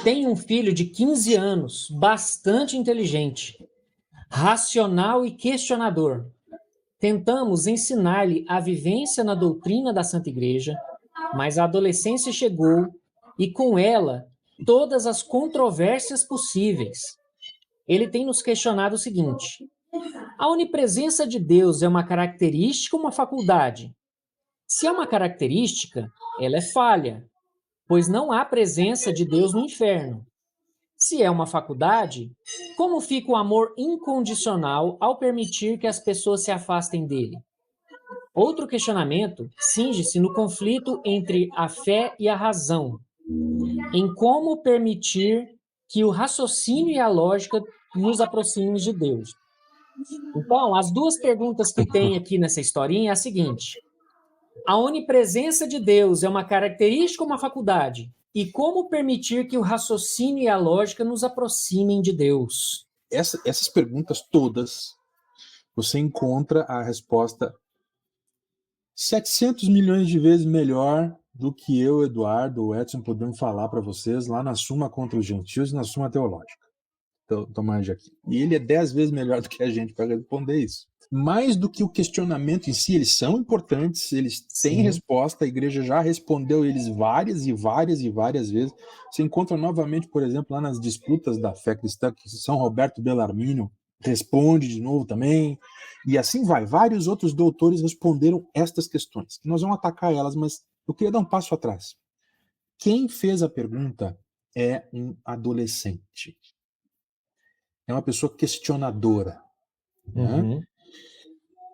Tem um filho de 15 anos, bastante inteligente, racional e questionador. Tentamos ensinar-lhe a vivência na doutrina da Santa Igreja, mas a adolescência chegou e com ela todas as controvérsias possíveis. Ele tem nos questionado o seguinte: a onipresença de Deus é uma característica ou uma faculdade? Se é uma característica, ela é falha, pois não há presença de Deus no inferno. Se é uma faculdade, como fica o amor incondicional ao permitir que as pessoas se afastem dele? Outro questionamento cinge-se no conflito entre a fé e a razão, em como permitir que o raciocínio e a lógica nos aproximem de Deus. Então, as duas perguntas que tem aqui nessa historinha é a seguinte: a onipresença de Deus é uma característica ou uma faculdade? E como permitir que o raciocínio e a lógica nos aproximem de Deus? Essas perguntas todas, você encontra a resposta 700 milhões de vezes melhor do que eu, Eduardo, o Edson podemos falar para vocês lá na Suma contra os Gentios e na Suma Teológica. Tomás aqui. E ele é 10 vezes melhor do que a gente para responder isso. Mais do que o questionamento em si, eles são importantes, eles têm resposta, a igreja já respondeu eles várias e várias e várias vezes. Você encontra novamente, por exemplo, lá nas disputas da fé cristã, que São Roberto Bellarmino responde de novo também, e assim vai. Vários outros doutores responderam estas questões, que nós vamos atacar elas, mas eu queria dar um passo atrás. Quem fez a pergunta é um adolescente. É uma pessoa questionadora. Né?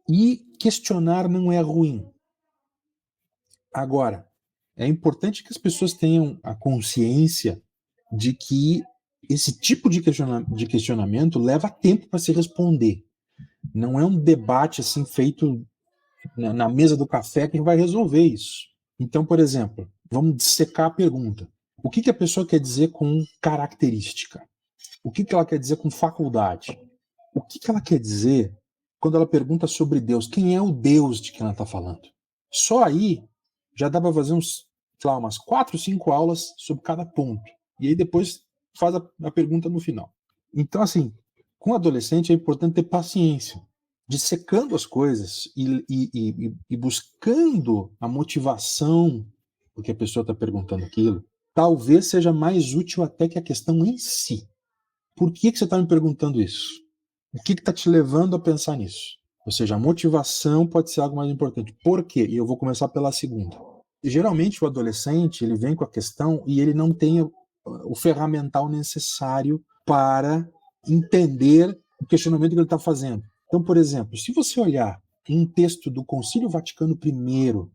E questionar não é ruim. Agora, é importante que as pessoas tenham a consciência de que esse tipo de questionamento leva tempo para se responder. Não é um debate assim feito na mesa do café que vai resolver isso. Então, por exemplo, vamos dissecar a pergunta. O que a pessoa quer dizer com característica? O que ela quer dizer com faculdade? O que ela quer dizer quando ela pergunta sobre Deus? Quem é o Deus de quem ela está falando? Só aí já dá para fazer umas 4, 5 aulas sobre cada ponto. E aí depois faz a pergunta no final. Então, assim, com o adolescente é importante ter paciência, dissecando as coisas e buscando a motivação porque a pessoa está perguntando aquilo. Talvez seja mais útil até que a questão em si. Por que você está me perguntando isso? O que está te levando a pensar nisso? Ou seja, a motivação pode ser algo mais importante. Por quê? E eu vou começar pela segunda. E, geralmente o adolescente ele vem com a questão e ele não tem o ferramental necessário para entender o questionamento que ele está fazendo. Então, por exemplo, se você olhar em um texto do Concílio Vaticano I,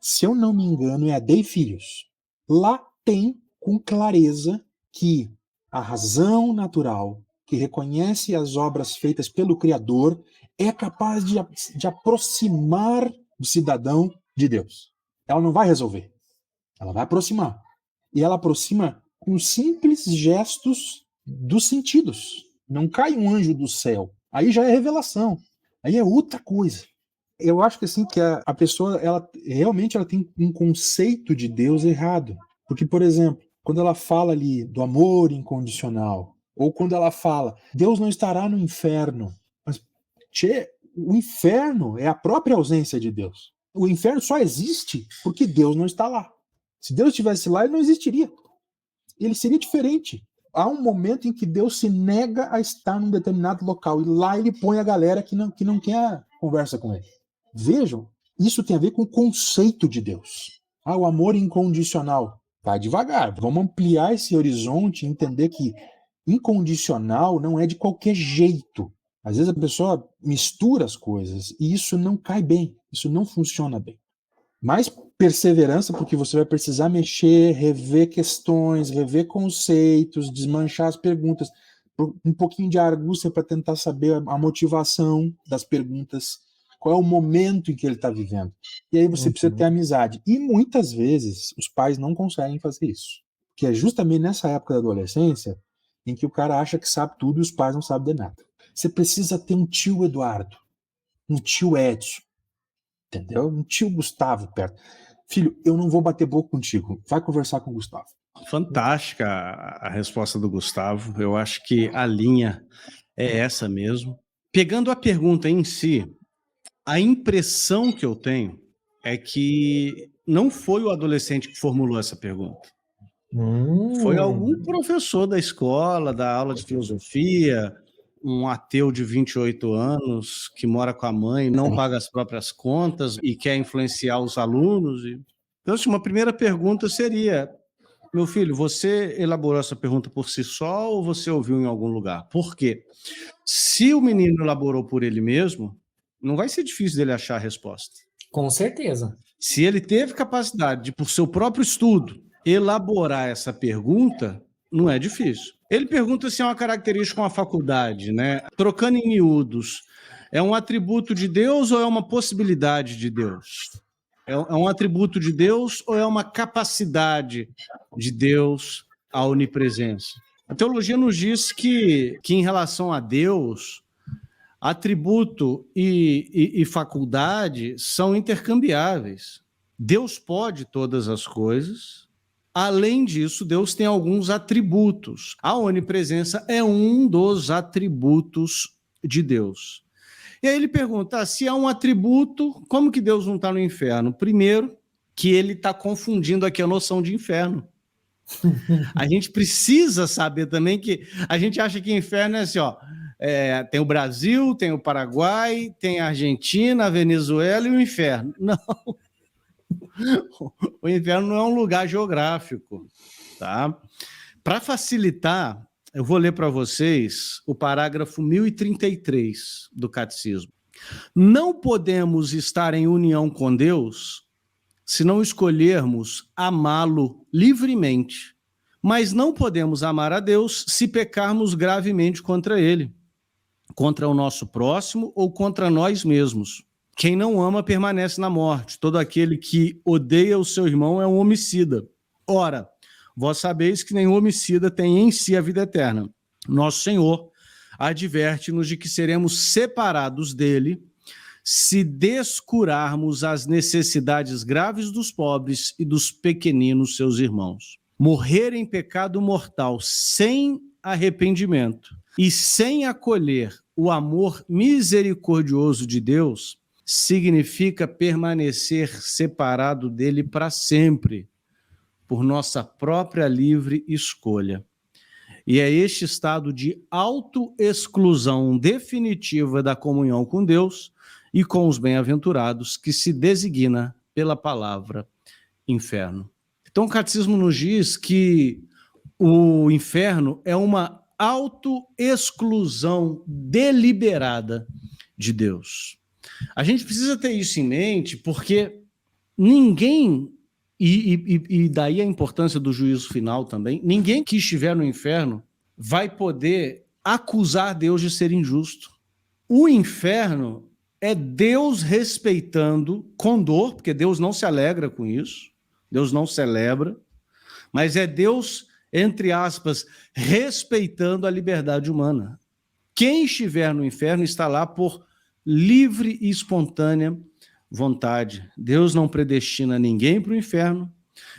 se eu não me engano, é Dei Filhos. Lá tem com clareza que a razão natural que reconhece as obras feitas pelo Criador é capaz de aproximar o cidadão de Deus. Ela não vai resolver, ela vai aproximar. E ela aproxima com simples gestos dos sentidos. Não cai um anjo do céu. Aí já é revelação. Aí é outra coisa. Eu acho que assim que a pessoa ela realmente ela tem um conceito de Deus errado. Porque, por exemplo, quando ela fala ali do amor incondicional, ou quando ela fala, Deus não estará no inferno. Mas, o inferno é a própria ausência de Deus. O inferno só existe porque Deus não está lá. Se Deus estivesse lá, ele não existiria. Ele seria diferente. Há um momento em que Deus se nega a estar num determinado local, e lá ele põe a galera que não quer conversa com ele. Vejam, isso tem a ver com o conceito de Deus. O amor incondicional. Vai devagar, vamos ampliar esse horizonte e entender que incondicional não é de qualquer jeito. Às vezes a pessoa mistura as coisas e isso não cai bem, isso não funciona bem. Mais perseverança, porque você vai precisar mexer, rever questões, rever conceitos, desmanchar as perguntas, um pouquinho de argúcia para tentar saber a motivação das perguntas, qual é o momento em que ele está vivendo. E aí você precisa ter amizade. E muitas vezes os pais não conseguem fazer isso. Que é justamente nessa época da adolescência em que o cara acha que sabe tudo e os pais não sabem de nada. Você precisa ter um tio Eduardo, um tio Edson, entendeu? Um tio Gustavo perto. Filho, eu não vou bater boca contigo. Vai conversar com o Gustavo. Fantástica a resposta do Gustavo. Eu acho que a linha é essa mesmo. Pegando a pergunta em si, a impressão que eu tenho é que não foi o adolescente que formulou essa pergunta. Foi algum professor da escola, da aula de filosofia, um ateu de 28 anos que mora com a mãe, não paga as próprias contas e quer influenciar os alunos. Então, assim, uma primeira pergunta seria: meu filho, você elaborou essa pergunta por si só ou você ouviu em algum lugar? Por quê? Se o menino elaborou por ele mesmo, não vai ser difícil dele achar a resposta. Com certeza. Se ele teve capacidade de, por seu próprio estudo, elaborar essa pergunta, não é difícil. Ele pergunta se é uma característica de uma faculdade, né? Trocando em miúdos, é um atributo de Deus ou é uma possibilidade de Deus? É um atributo de Deus ou é uma capacidade de Deus a onipresença? A teologia nos diz que em relação a Deus, atributo e faculdade são intercambiáveis. Deus pode todas as coisas. Além disso, Deus tem alguns atributos. A onipresença é um dos atributos de Deus. E aí ele pergunta, se é um atributo, como que Deus não está no inferno? Primeiro, que ele está confundindo aqui a noção de inferno. A gente precisa saber também que a gente acha que inferno é assim, ó, tem o Brasil, tem o Paraguai, tem a Argentina, a Venezuela e o inferno. Não. O inferno não é um lugar geográfico, tá? Para facilitar, eu vou ler para vocês o parágrafo 1033 do Catecismo. Não podemos estar em união com Deus se não escolhermos amá-lo livremente, mas não podemos amar a Deus se pecarmos gravemente contra ele, contra o nosso próximo ou contra nós mesmos. Quem não ama permanece na morte. Todo aquele que odeia o seu irmão é um homicida. Ora, vós sabeis que nenhum homicida tem em si a vida eterna. Nosso Senhor adverte-nos de que seremos separados dele se descurarmos as necessidades graves dos pobres e dos pequeninos seus irmãos. Morrer em pecado mortal sem arrependimento e sem acolher o amor misericordioso de Deus significa permanecer separado dele para sempre, por nossa própria livre escolha. E é este estado de autoexclusão definitiva da comunhão com Deus e com os bem-aventurados que se designa pela palavra inferno. Então o Catecismo nos diz que o inferno é uma autoexclusão deliberada de Deus. A gente precisa ter isso em mente porque ninguém, e daí a importância do juízo final também, ninguém que estiver no inferno vai poder acusar Deus de ser injusto. O inferno é Deus respeitando com dor, porque Deus não se alegra com isso, Deus não celebra, mas é Deus, entre aspas, respeitando a liberdade humana. Quem estiver no inferno está lá por livre e espontânea vontade. Deus não predestina ninguém para o inferno.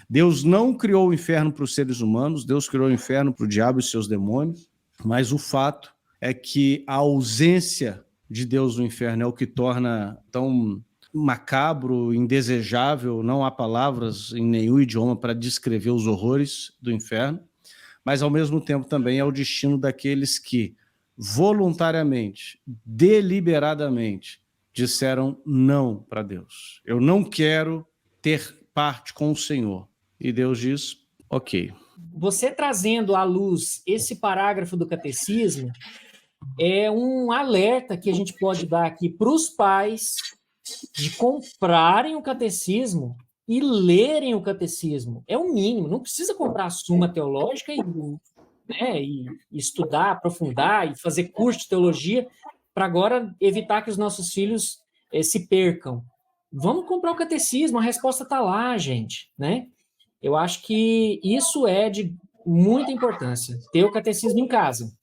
Deus não criou o inferno para os seres humanos. Deus criou o inferno para o diabo e seus demônios. Mas o fato é que a ausência de Deus no inferno é o que torna tão macabro, indesejável. Não há palavras em nenhum idioma para descrever os horrores do inferno. Mas, ao mesmo tempo, também é o destino daqueles que voluntariamente, deliberadamente, disseram não para Deus. Eu não quero ter parte com o Senhor. E Deus diz, ok. Você trazendo à luz esse parágrafo do catecismo é um alerta que a gente pode dar aqui para os pais de comprarem o catecismo e lerem o catecismo. É o mínimo, não precisa comprar a Suma Teológica e estudar, aprofundar e fazer curso de teologia para agora evitar que os nossos filhos se percam. Vamos comprar o catecismo, a resposta está lá, gente, né? Eu acho que isso é de muita importância, ter o catecismo em casa.